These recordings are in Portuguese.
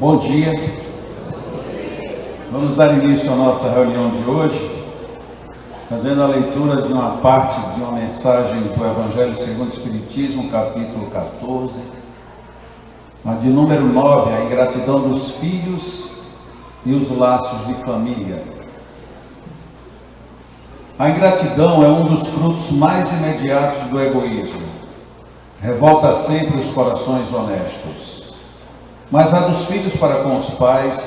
Bom dia. Vamos dar início à nossa reunião de hoje, fazendo a leitura de uma parte de uma mensagem do Evangelho segundo o Espiritismo, capítulo 14, mas de número 9, a ingratidão dos filhos e os laços de família. A ingratidão é um dos frutos mais imediatos do egoísmo. Revolta sempre os corações honestos. Mas a dos filhos para com os pais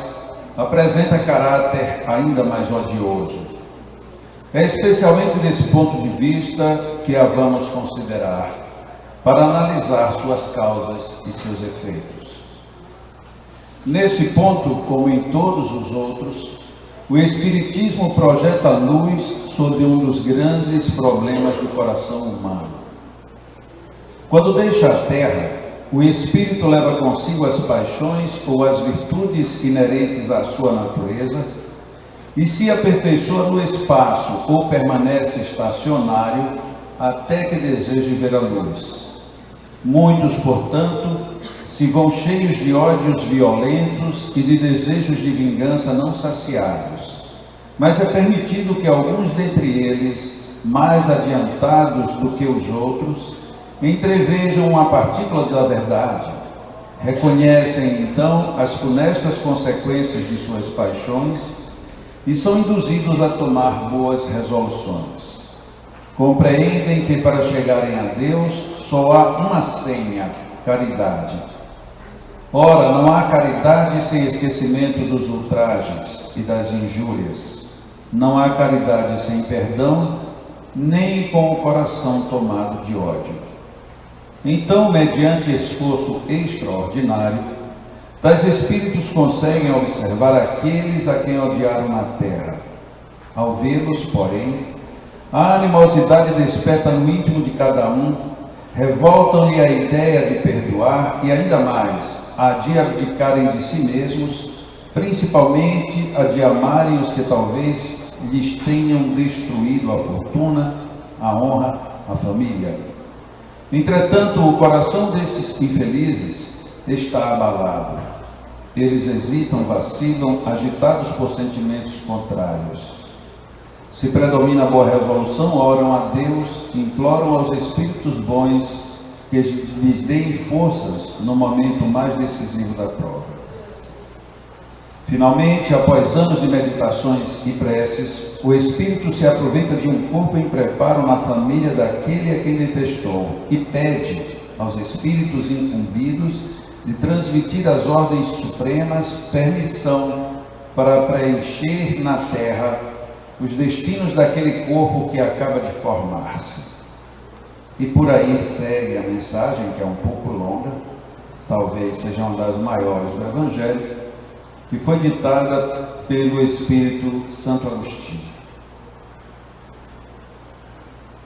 apresenta caráter ainda mais odioso. É especialmente desse ponto de vista que a vamos considerar, para analisar suas causas e seus efeitos. Nesse ponto, como em todos os outros, o Espiritismo projeta luz sobre um dos grandes problemas do coração humano. Quando deixa a Terra, o espírito leva consigo as paixões ou as virtudes inerentes à sua natureza e se aperfeiçoa no espaço ou permanece estacionário até que deseje ver a luz. Muitos, portanto, se vão cheios de ódios violentos e de desejos de vingança não saciados, mas é permitido que alguns dentre eles, mais adiantados do que os outros, entrevejam uma partícula da verdade, reconhecem então as funestas consequências de suas paixões e são induzidos a tomar boas resoluções. Compreendem que para chegarem a Deus só há uma senha: caridade. Ora, não há caridade sem esquecimento dos ultrajes e das injúrias. Não há caridade sem perdão, nem com o coração tomado de ódio. Então, mediante esforço extraordinário, tais espíritos conseguem observar aqueles a quem odiaram na terra. Ao vê-los, porém, a animosidade desperta no íntimo de cada um, revoltam-lhe a ideia de perdoar e, ainda mais, a de abdicarem de si mesmos, principalmente a de amarem os que talvez lhes tenham destruído a fortuna, a honra, a família. Entretanto, o coração desses infelizes está abalado. Eles hesitam, vacilam, agitados por sentimentos contrários. Se predomina a boa resolução, oram a Deus, imploram aos espíritos bons que lhes deem forças no momento mais decisivo da prova. Finalmente, após anos de meditações e preces, o espírito se aproveita de um corpo em preparo na família daquele a quem detestou e pede aos espíritos incumbidos de transmitir às ordens supremas permissão para preencher na terra os destinos daquele corpo que acaba de formar-se. E por aí segue a mensagem, que é um pouco longa, talvez seja uma das maiores do Evangelho, que foi ditada pelo Espírito Santo Agostinho.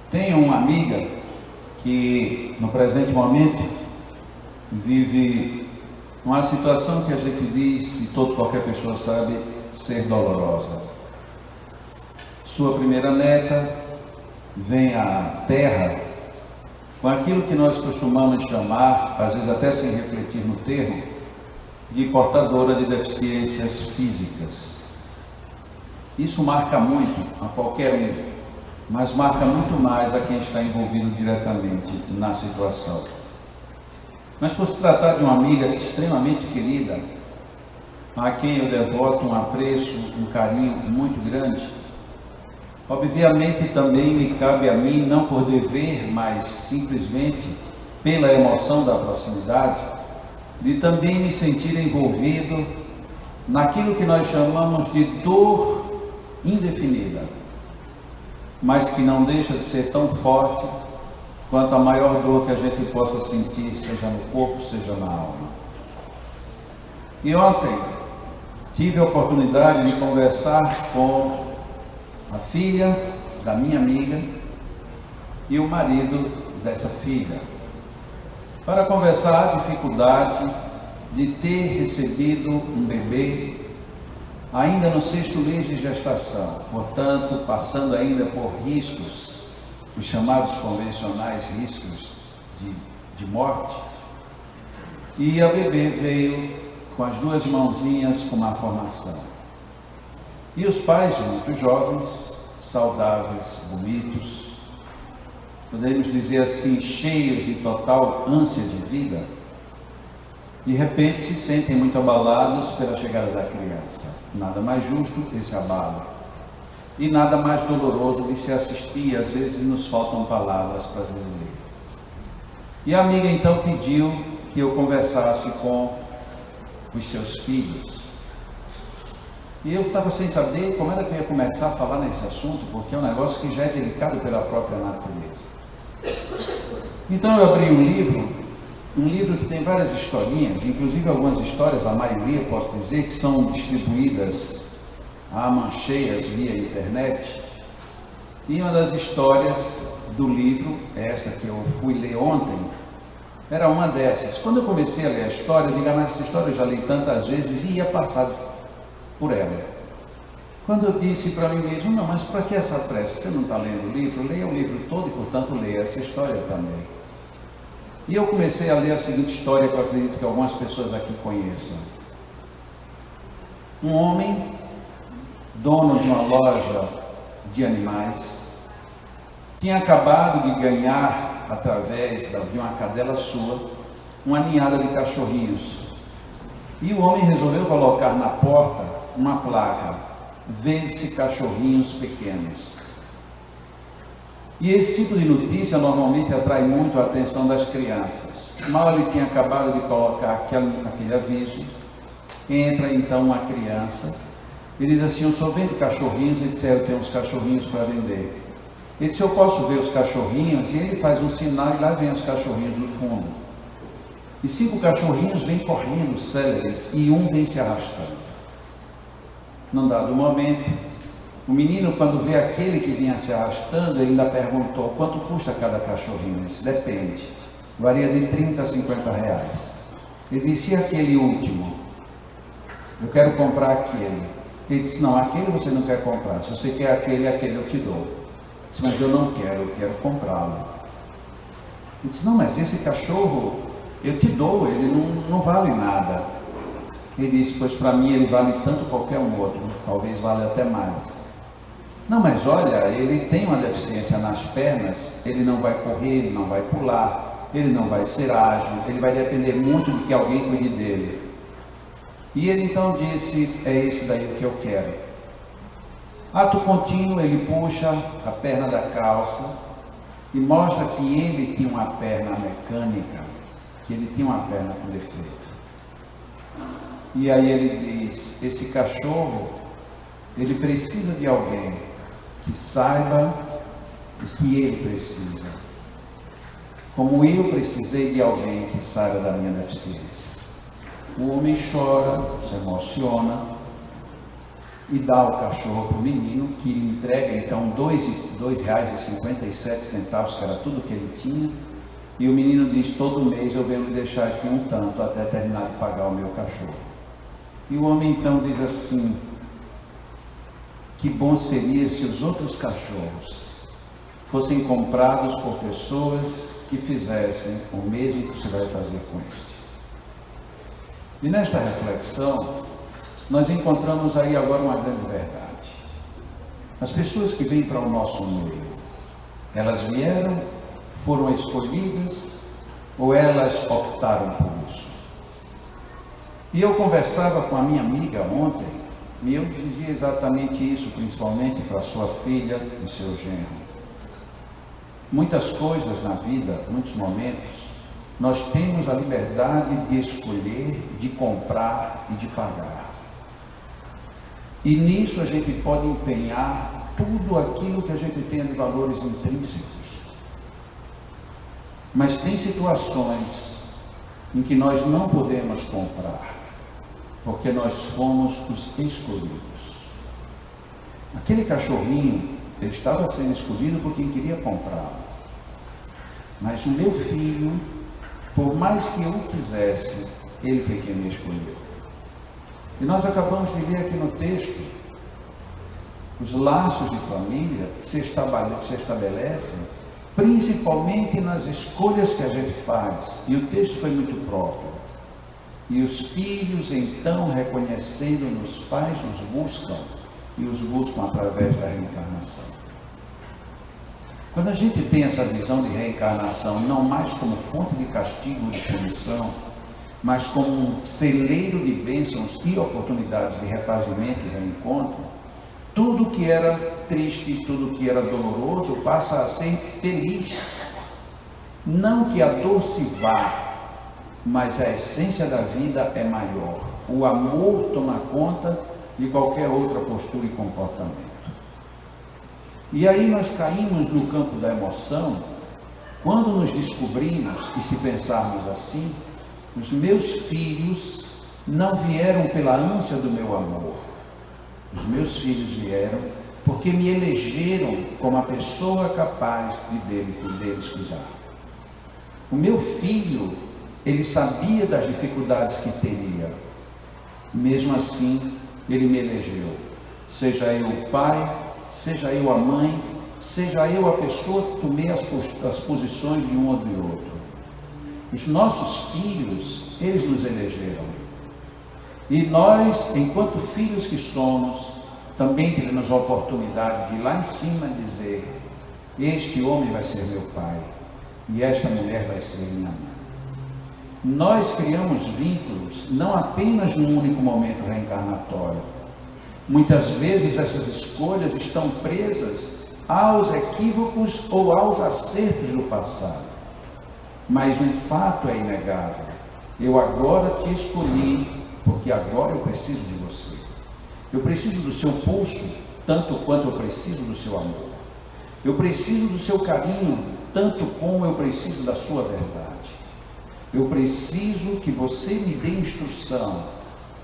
Tenho uma amiga que, no presente momento, vive uma situação que a gente diz, e qualquer pessoa sabe, ser dolorosa. Sua primeira neta vem à Terra com aquilo que nós costumamos chamar, às vezes até sem refletir no termo, de portadora de deficiências físicas. Isso marca muito a qualquer um, mas marca muito mais a quem está envolvido diretamente na situação. Mas por se tratar de uma amiga extremamente querida, a quem eu devoto um apreço, um carinho muito grande, obviamente também me cabe a mim, não por dever, mas simplesmente pela emoção da proximidade, de também me sentir envolvido naquilo que nós chamamos de dor indefinida, mas que não deixa de ser tão forte quanto a maior dor que a gente possa sentir, seja no corpo, seja na alma. E ontem tive a oportunidade de conversar com a filha da minha amiga e o marido dessa filha, para conversar a dificuldade de ter recebido um bebê ainda no 6º mês de gestação, portanto, passando ainda por riscos, os chamados convencionais riscos de morte, e a bebê veio com as duas mãozinhas com má formação. E os pais, muito jovens, saudáveis, bonitos, podemos dizer assim, cheios de total ânsia de vida, de repente se sentem muito abalados pela chegada da criança. Nada mais justo esse abalo. E nada mais doloroso de se assistir, às vezes nos faltam palavras para dizer. E a amiga então pediu que eu conversasse com os seus filhos. E eu estava sem saber como era que eu ia começar a falar nesse assunto, porque é um negócio que já é delicado pela própria natureza. Então eu abri um livro que tem várias historinhas, inclusive algumas histórias, a maioria posso dizer, que são distribuídas a mancheias via internet. E uma das histórias do livro, essa que eu fui ler ontem, era uma dessas. Quando eu comecei a ler a história, eu digo, mas essa história eu já li tantas vezes e ia passar por ela. Quando eu disse para mim mesmo, não, mas para que essa pressa? Você não está lendo o livro? Leia o livro todo e, portanto, leia essa história também. E eu comecei a ler a seguinte história, que eu acredito que algumas pessoas aqui conheçam. Um homem, dono de uma loja de animais, tinha acabado de ganhar, através de uma cadela sua, uma ninhada de cachorrinhos. E o homem resolveu colocar na porta uma placa: vende-se cachorrinhos pequenos. E esse tipo de notícia normalmente atrai muito a atenção das crianças. Mal ele tinha acabado de colocar aquele aviso, entra então uma criança e diz assim: eu só vendo cachorrinhos. Ele disse: eu tenho uns cachorrinhos para vender. Ele disse: eu posso ver os cachorrinhos? E ele faz um sinal e lá vem os cachorrinhos no fundo. E 5 cachorrinhos vêm correndo, céleres, e um vem se arrastando. Num dado momento, o menino, quando vê aquele que vinha se arrastando, ele ainda perguntou: quanto custa cada cachorrinho? Ele disse: depende, varia de 30 a 50 reais. Ele disse: e aquele último? Eu quero comprar aquele. Ele disse: não, aquele você não quer comprar. Se você quer aquele eu te dou. Ele disse: mas eu não quero, eu quero comprá-lo. Ele disse: não, mas esse cachorro eu te dou, ele não vale nada. Ele disse: pois para mim ele vale tanto qualquer um outro, talvez valha até mais. Não, mas olha, ele tem uma deficiência nas pernas, ele não vai correr, ele não vai pular, ele não vai ser ágil, ele vai depender muito de que alguém cuide dele. E ele então disse: é esse daí o que eu quero. Ato contínuo, ele puxa a perna da calça e mostra que ele tinha uma perna mecânica, que ele tinha uma perna com defeito. E aí ele diz: esse cachorro, ele precisa de alguém que saiba o que ele precisa, como eu precisei de alguém que saiba da minha deficiência. O homem chora, se emociona e dá o cachorro para o menino, que lhe entrega então R$2,57, que era tudo que ele tinha. E o menino diz: todo mês eu venho deixar aqui um tanto até terminar de pagar o meu cachorro. E o homem então diz assim: que bom seria se os outros cachorros fossem comprados por pessoas que fizessem o mesmo que você vai fazer com este. E nesta reflexão, nós encontramos aí agora uma grande verdade. As pessoas que vêm para o nosso meio, elas vieram, foram escolhidas, ou elas optaram por isso? E eu conversava com a minha amiga ontem, e eu dizia exatamente isso, principalmente para sua filha e seu genro. Muitas coisas na vida, muitos momentos, nós temos a liberdade de escolher, de comprar e de pagar. E nisso a gente pode empenhar tudo aquilo que a gente tenha de valores intrínsecos. Mas tem situações em que nós não podemos comprar, porque nós fomos os escolhidos. Aquele cachorrinho, ele estava sendo escolhido por quem queria comprá-lo. Mas o meu filho, por mais que eu quisesse, ele foi quem me escolheu. E nós acabamos de ler aqui no texto, os laços de família se estabelecem principalmente nas escolhas que a gente faz. E o texto foi muito próprio. E os filhos, então, reconhecendo nos pais, os buscam, e os buscam através da reencarnação. Quando a gente tem essa visão de reencarnação, não mais como fonte de castigo ou de punição, mas como um celeiro de bênçãos e oportunidades de refazimento e reencontro, tudo que era triste, tudo que era doloroso passa a ser feliz. Não que a dor se vá, mas a essência da vida é maior. O amor toma conta de qualquer outra postura e comportamento. E aí nós caímos no campo da emoção, quando nos descobrimos, e se pensarmos assim, os meus filhos não vieram pela ânsia do meu amor. Os meus filhos vieram porque me elegeram como a pessoa capaz deles cuidar. O meu filho, ele sabia das dificuldades que teria. Mesmo assim, ele me elegeu. Seja eu o pai, seja eu a mãe, seja eu a pessoa que tomei as posições de um ou de outro. Os nossos filhos, eles nos elegeram. E nós, enquanto filhos que somos, também temos a oportunidade de ir lá em cima dizer: este homem vai ser meu pai, e esta mulher vai ser minha mãe. Nós criamos vínculos não apenas num único momento reencarnatório. Muitas vezes essas escolhas estão presas aos equívocos ou aos acertos do passado. Mas um fato é inegável: eu agora te escolhi, porque agora eu preciso de você. Eu preciso do seu pulso, tanto quanto eu preciso do seu amor. Eu preciso do seu carinho, tanto como eu preciso da sua verdade. Eu preciso que você me dê instrução,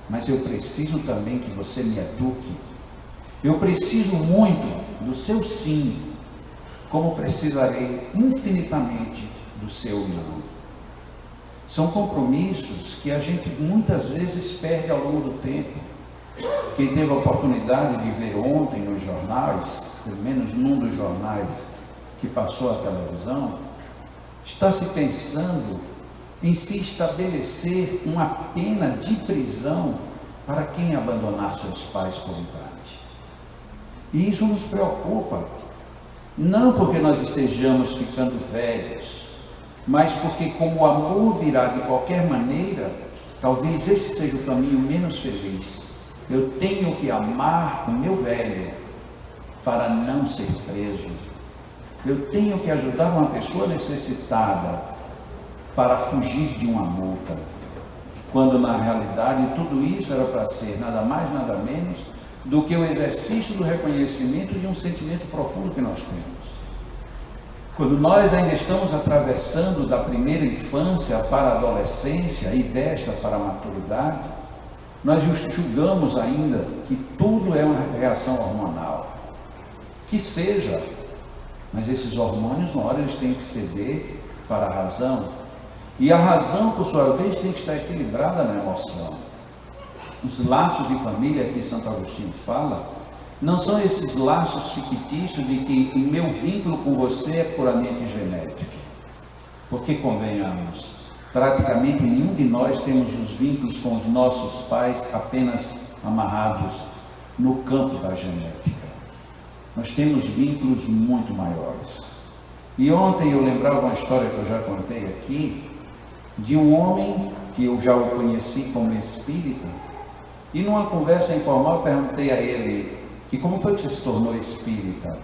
mas eu preciso também que você me eduque. Eu preciso muito do seu sim, como precisarei infinitamente do seu não. São compromissos que a gente muitas vezes perde ao longo do tempo. Quem teve a oportunidade de ver ontem nos jornais, pelo menos num dos jornais que passou a televisão, está se pensando em se estabelecer uma pena de prisão para quem abandonar seus pais por idade. E isso nos preocupa, não porque nós estejamos ficando velhos, mas porque, como o amor virá de qualquer maneira, talvez este seja o caminho menos feliz. Eu tenho que amar o meu velho para não ser preso. Eu tenho que ajudar uma pessoa necessitada para fugir de uma multa, quando na realidade tudo isso era para ser nada mais, nada menos do que o exercício do reconhecimento de um sentimento profundo que nós temos. Quando nós ainda estamos atravessando da primeira infância para a adolescência e desta para a maturidade, nós julgamos ainda que tudo é uma reação hormonal. Que seja, mas esses hormônios, uma hora eles têm que ceder para a razão. E a razão, por sua vez, tem que estar equilibrada na emoção. Os laços de família que Santo Agostinho fala, não são esses laços fictícios de que o meu vínculo com você é puramente genético. Porque, convenhamos, praticamente nenhum de nós temos os vínculos com os nossos pais apenas amarrados no campo da genética. Nós temos vínculos muito maiores. E ontem eu lembrava uma história que eu já contei aqui, de um homem que eu já o conheci como espírita, e numa conversa informal eu perguntei a ele: e como foi que você se tornou espírita?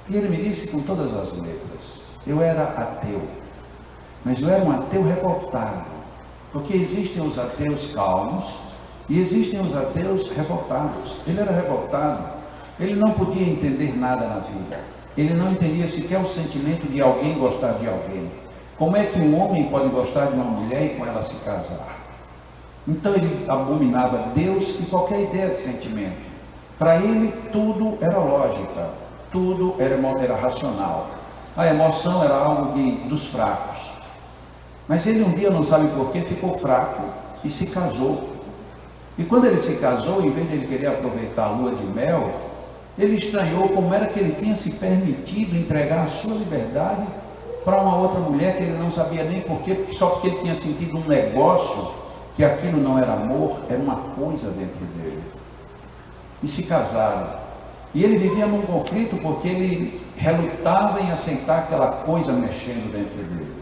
E ele me disse com todas as letras: eu era ateu, mas eu era um ateu revoltado, porque existem os ateus calmos e existem os ateus revoltados. Ele era revoltado, ele não podia entender nada na vida, ele não entendia sequer o sentimento de alguém gostar de alguém. Como é que um homem pode gostar de uma mulher e com ela se casar? Então ele abominava Deus e qualquer ideia de sentimento. Para ele tudo era lógica, tudo era racional. A emoção era algo dos fracos. Mas ele um dia, não sabe porquê, ficou fraco e se casou. E quando ele se casou, em vez de ele querer aproveitar a lua de mel, ele estranhou como era que ele tinha se permitido entregar a sua liberdade para uma outra mulher que ele não sabia nem porquê, só porque ele tinha sentido um negócio que aquilo não era amor, era uma coisa dentro dele. E se casaram. E ele vivia num conflito porque ele relutava em aceitar aquela coisa mexendo dentro dele.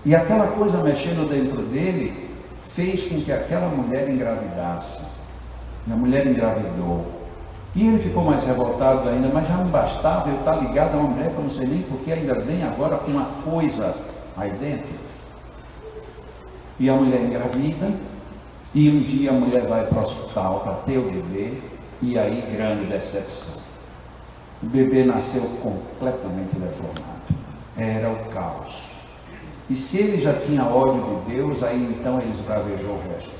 E aquela coisa mexendo dentro dele fez com que aquela mulher engravidasse. E a mulher engravidou. E ele ficou mais revoltado ainda, mas já não bastava eu estar ligado a uma mulher que eu não sei nem porque ainda vem agora com uma coisa aí dentro. E a mulher engravida, e um dia a mulher vai para o hospital para ter o bebê, e aí grande decepção. O bebê nasceu completamente deformado. Era o caos. E se ele já tinha ódio de Deus, aí então ele esbravejou o resto.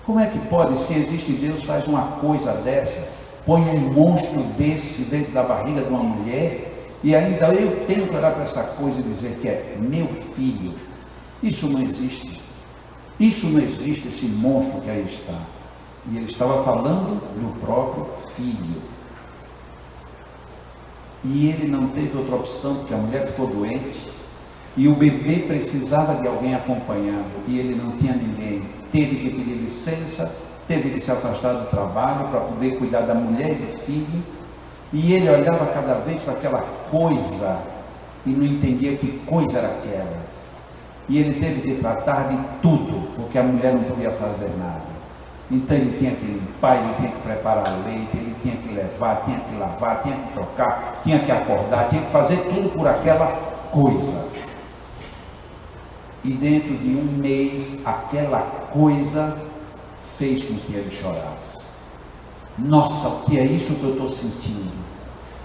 Como é que pode, se existe Deus, faz uma coisa dessa, põe um monstro desse dentro da barriga de uma mulher, e ainda eu tenho que olhar para essa coisa e dizer que é meu filho? Isso não existe. Isso não existe, esse monstro que aí está. E ele estava falando do próprio filho. E ele não teve outra opção, porque a mulher ficou doente, e o bebê precisava de alguém acompanhando, e ele não tinha ninguém. Teve que pedir licença, teve que se afastar do trabalho para poder cuidar da mulher e do filho, e ele olhava cada vez para aquela coisa, e não entendia que coisa era aquela. E ele teve que tratar de tudo, porque a mulher não podia fazer nada. Então ele tinha que limpar, ele tinha que preparar leite, ele tinha que levar, tinha que lavar, tinha que trocar, tinha que acordar, tinha que fazer tudo por aquela coisa. E dentro de um mês, aquela coisa fez com que ele chorasse. Nossa, o que é isso que eu estou sentindo?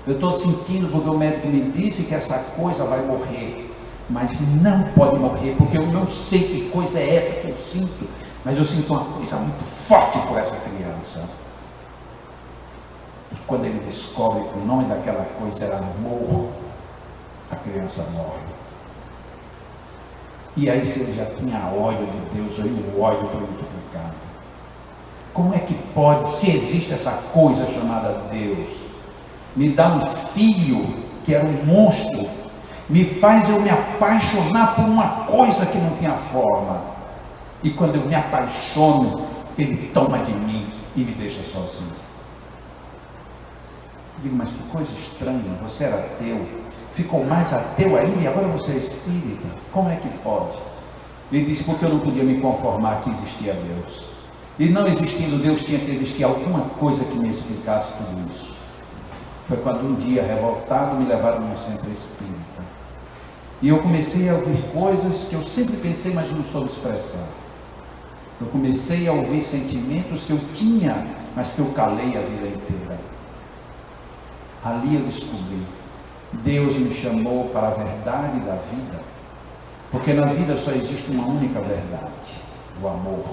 Eu estou sentindo porque o médico me disse que essa coisa vai morrer. Mas não pode morrer, porque eu não sei que coisa é essa que eu sinto, mas eu sinto uma coisa muito forte por essa criança. E quando ele descobre que o nome daquela coisa era amor, a criança morre. E aí, se ele já tinha ódio de Deus, aí o ódio foi multiplicado. Como é que pode, se existe essa coisa chamada Deus, me dá um filho que era um monstro, me faz eu me apaixonar por uma coisa que não tinha forma. E quando eu me apaixono, ele toma de mim e me deixa sozinho. Eu digo, mas que coisa estranha, você era ateu, ficou mais ateu ainda e agora você é espírita. Como é que pode? Ele disse, porque eu não podia me conformar que existia Deus. E não existindo Deus, tinha que existir alguma coisa que me explicasse tudo isso. Foi quando um dia, revoltado, me levaram a um centro espírita. E eu comecei a ouvir coisas que eu sempre pensei, mas não soube expressar. Eu comecei a ouvir sentimentos que eu tinha, mas que eu calei a vida inteira. Ali eu descobri. Deus me chamou para a verdade da vida. Porque na vida só existe uma única verdade, o amor.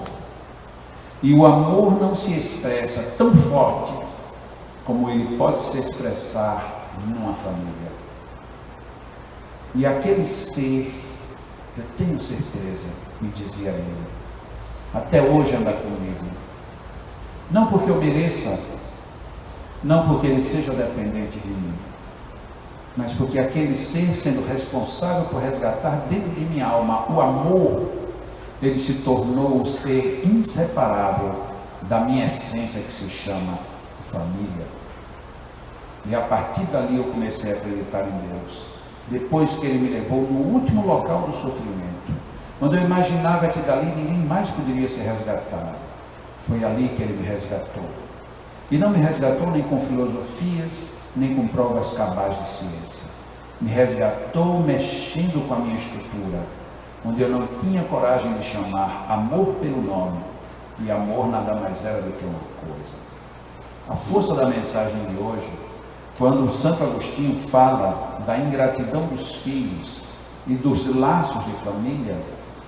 E o amor não se expressa tão forte como ele pode se expressar numa família. E aquele ser, eu tenho certeza, me dizia ele, até hoje anda comigo. Não porque eu mereça, não porque ele seja dependente de mim, mas porque aquele ser, sendo responsável por resgatar dentro de minha alma o amor, ele se tornou um ser inseparável da minha essência que se chama família. E a partir dali eu comecei a acreditar em Deus. Depois que ele me levou no último local do sofrimento, quando eu imaginava que dali ninguém mais poderia ser resgatado, foi ali que ele me resgatou. E não me resgatou nem com filosofias, nem com provas cabais de ciência. Me resgatou mexendo com a minha estrutura, onde eu não tinha coragem de chamar amor pelo nome, e amor nada mais era do que uma coisa. A força da mensagem de hoje, quando Santo Agostinho fala da ingratidão dos filhos e dos laços de família,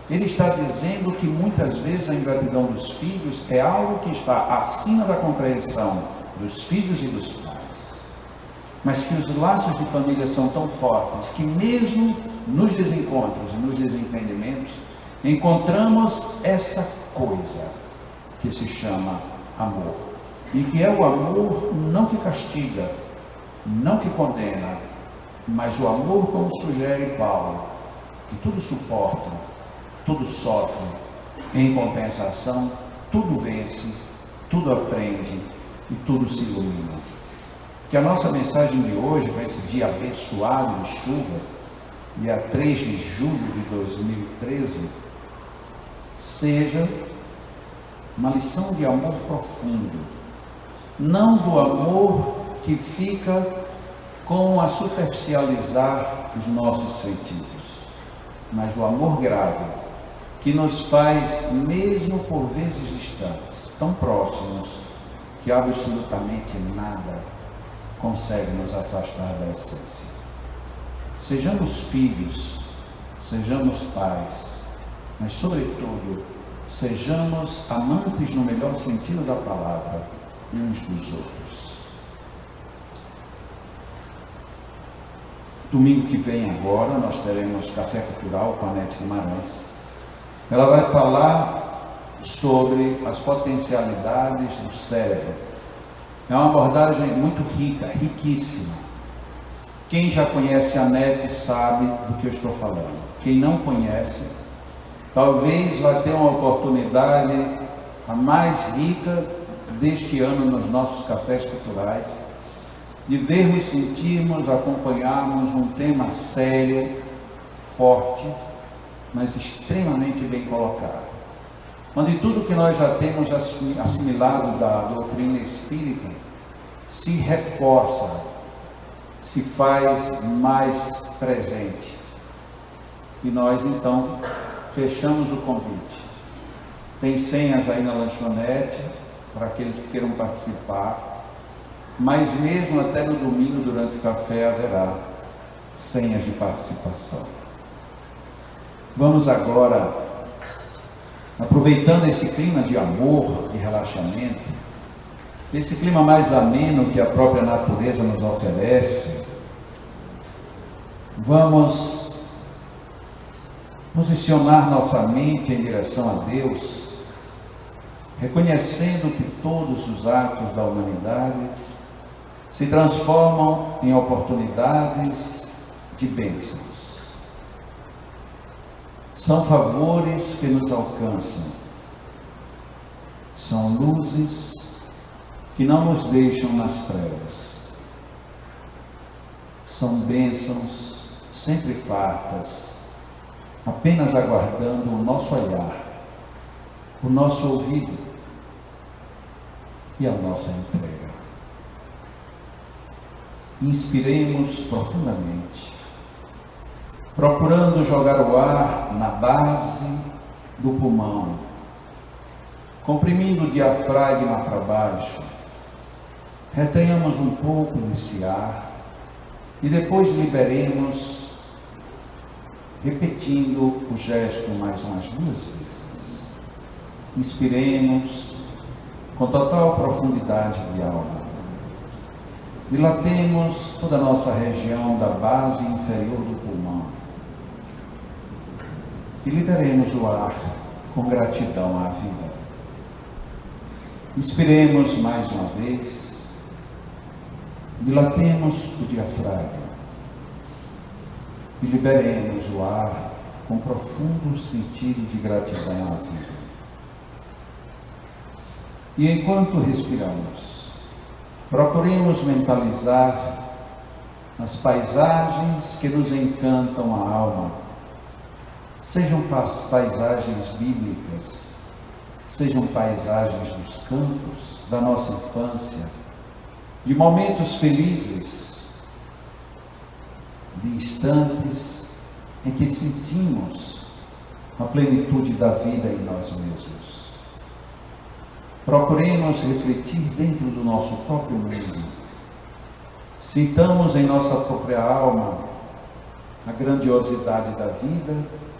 ele está dizendo que muitas vezes a ingratidão dos filhos é algo que está acima da compreensão dos filhos e dos pais. Mas que os laços de família são tão fortes que mesmo nos desencontros e nos desentendimentos, encontramos essa coisa que se chama amor. E que é o amor não que castiga, não que condena, mas o amor, como sugere Paulo, que tudo suporta, tudo sofre, Em compensação, tudo vence, tudo aprende e tudo se ilumina. Que a nossa mensagem de hoje, para esse dia abençoado de chuva, dia 3 de julho de 2013, seja uma lição de amor profundo. Não do amor que fica com a superficializar os nossos sentidos, mas do amor grave, que nos faz, mesmo por vezes distantes, tão próximos, que absolutamente nada consegue nos afastar da essência. Sejamos filhos, sejamos pais, mas sobretudo, sejamos amantes no melhor sentido da palavra, uns dos outros. Domingo que vem agora, nós teremos Café Cultural com a Nete Guimarães. Ela vai falar sobre as potencialidades do cérebro. É uma abordagem muito rica, riquíssima. Quem já conhece a Nete sabe do que eu estou falando. Quem não conhece, talvez vai ter uma oportunidade a mais rica deste ano nos nossos cafés culturais, de vermos, sentirmos, acompanharmos um tema sério, forte, mas extremamente bem colocado. Onde tudo que nós já temos assimilado da doutrina espírita se reforça, se faz mais presente. E nós então fechamos o convite. Tem senhas aí na lanchonete para aqueles que queiram participar. Mas mesmo até no domingo, durante o café, haverá senhas de participação. Vamos agora, aproveitando esse clima de amor, de relaxamento, esse clima mais ameno que a própria natureza nos oferece, vamos posicionar nossa mente em direção a Deus, reconhecendo que todos os atos da humanidade se transformam em oportunidades de bênçãos. São favores que nos alcançam. São luzes que não nos deixam nas trevas. São bênçãos sempre fartas, apenas aguardando o nosso olhar, o nosso ouvido e a nossa entrega. Inspiremos profundamente, procurando jogar o ar na base do pulmão, comprimindo o diafragma para baixo. Retenhamos um pouco desse ar e depois liberemos, repetindo o gesto mais umas 2 vezes. Inspiremos com total profundidade de alma. Dilatemos toda a nossa região da base inferior do pulmão e liberemos o ar com gratidão à vida. Inspiremos mais uma vez, dilatemos o diafragma e liberemos o ar com profundo sentido de gratidão à vida. E enquanto respiramos, procuremos mentalizar as paisagens que nos encantam a alma, sejam paisagens bíblicas, sejam paisagens dos campos da nossa infância, de momentos felizes, de instantes em que sentimos a plenitude da vida em nós mesmos. Procuremos refletir dentro do nosso próprio mundo. Sintamos em nossa própria alma a grandiosidade da vida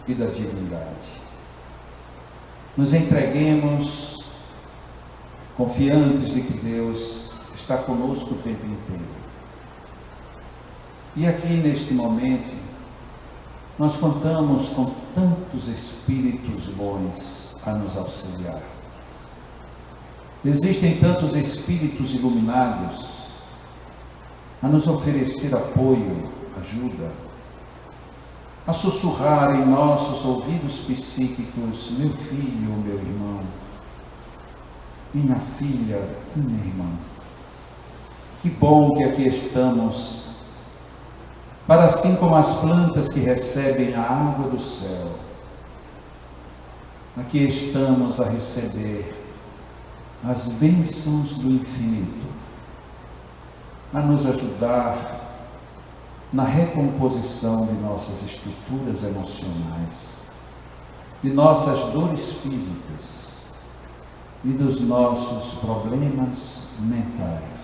e da divindade. Nos entreguemos confiantes de que Deus está conosco o tempo inteiro. E aqui neste momento, nós contamos com tantos espíritos bons a nos auxiliar. Existem tantos espíritos iluminados a nos oferecer apoio, ajuda. a sussurrar em nossos ouvidos psíquicos: meu filho, meu irmão, minha filha, minha irmã. Que bom que aqui estamos, para assim como as plantas que recebem a água do céu, aqui estamos a receber as bênçãos do infinito, a nos ajudar na recomposição de nossas estruturas emocionais, de nossas dores físicas e dos nossos problemas mentais.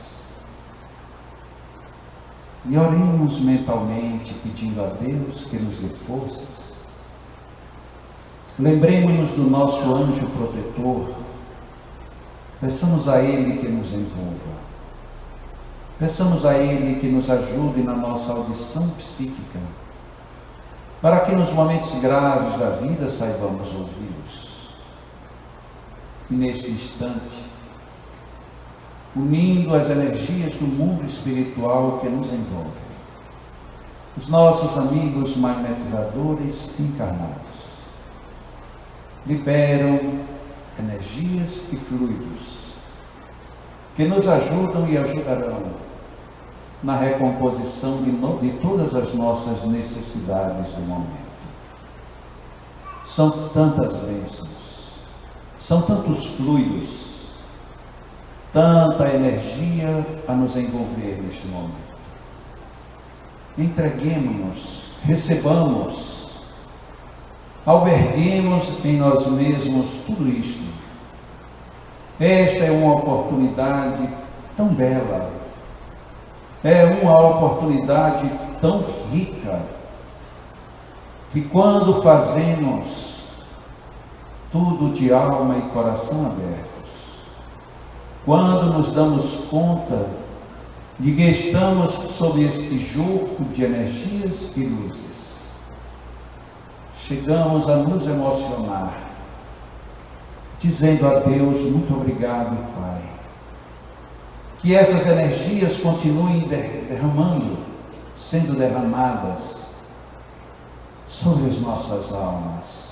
E oremos mentalmente pedindo a Deus que nos dê forças. Lembremos-nos do nosso anjo protetor. Peçamos a Ele que nos envolva. Peçamos a Ele que nos ajude na nossa audição psíquica, para que nos momentos graves da vida saibamos ouvi-los. E neste instante, unindo as energias do mundo espiritual que nos envolve, os nossos amigos magnetizadores encarnados liberam energias e fluidos que nos ajudam e ajudarão na recomposição de todas as nossas necessidades do momento. São tantas bênçãos, são tantos fluidos, tanta energia a nos envolver neste momento. Entreguemos-nos, recebamos, alberguemos em nós mesmos tudo isto. Esta é uma oportunidade tão bela, é uma oportunidade tão rica, que quando fazemos tudo de alma e coração abertos, quando nos damos conta de que estamos sob este jogo de energias e luzes, chegamos a nos emocionar, dizendo a Deus: muito obrigado, Pai. Que essas energias continuem derramando, sendo derramadas sobre as nossas almas.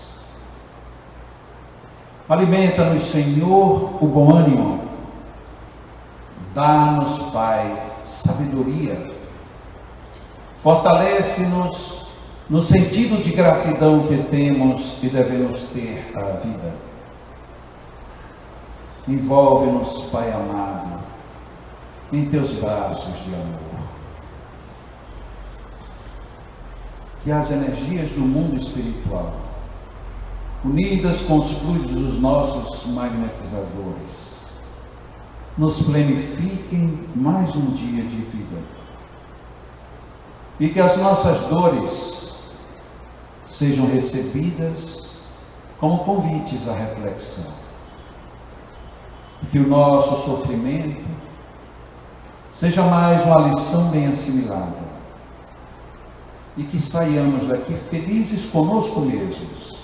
Alimenta-nos, Senhor, o bom ânimo. Dá-nos, Pai, sabedoria. Fortalece-nos no sentido de gratidão que temos e devemos ter à vida. Envolve-nos, Pai amado, em teus braços de amor. Que as energias do mundo espiritual, unidas com os fluidos dos nossos magnetizadores, nos planifiquem mais um dia de vida. E que as nossas dores sejam recebidas como convites à reflexão. Que o nosso sofrimento seja mais uma lição bem assimilada. E que saiamos daqui felizes conosco mesmos,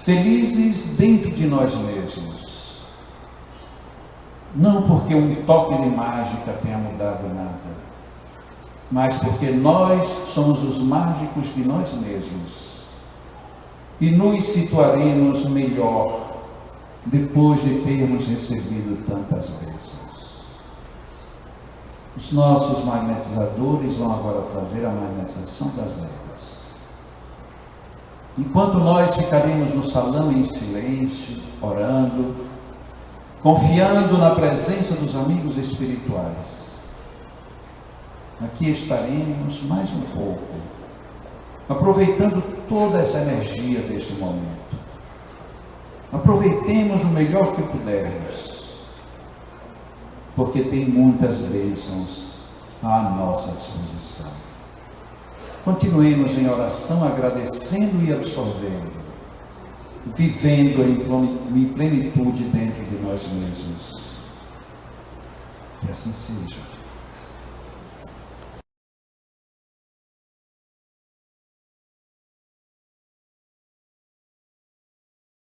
felizes dentro de nós mesmos. Não porque um toque de mágica tenha mudado nada, mas porque nós somos os mágicos de nós mesmos. E nos situaremos melhor depois de termos recebido tantas bênçãos. Os nossos magnetizadores vão agora fazer a magnetização das éguas. Enquanto nós ficaremos no salão em silêncio, orando, confiando na presença dos amigos espirituais, aqui estaremos mais um pouco, aproveitando toda essa energia deste momento. Aproveitemos o melhor que pudermos, porque tem muitas bênçãos à nossa disposição. Continuemos em oração, agradecendo e absorvendo, vivendo em plenitude dentro de nós mesmos. Que assim seja.